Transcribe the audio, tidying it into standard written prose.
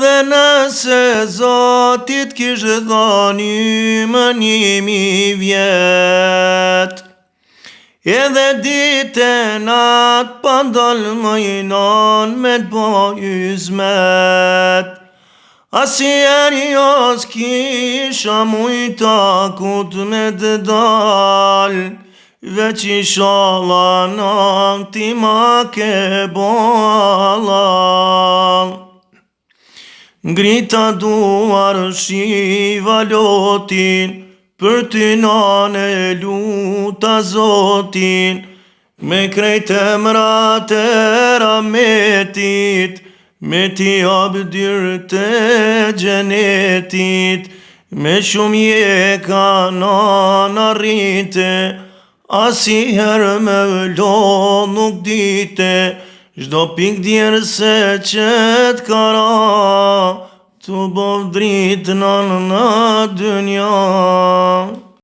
Edhe nëse Zotit kishte dhënë më 1000 vjet, edhe ditë e natë pa ndalë më non me t'bo hizmet, asnjëherë jo s'kisha mujta kut me të dal, veç inshallah ti ma ke bo halal. Ngrita duar shiva lotin, për ty nane luta Zotin, me krejt emrat e rahmetit, me ti abdyr të gjenetit, me shumë jeka nana rrite, asnjëherë me lo nuk dite, çdo pik djerë se qet kara, tu bov dritë në dynja.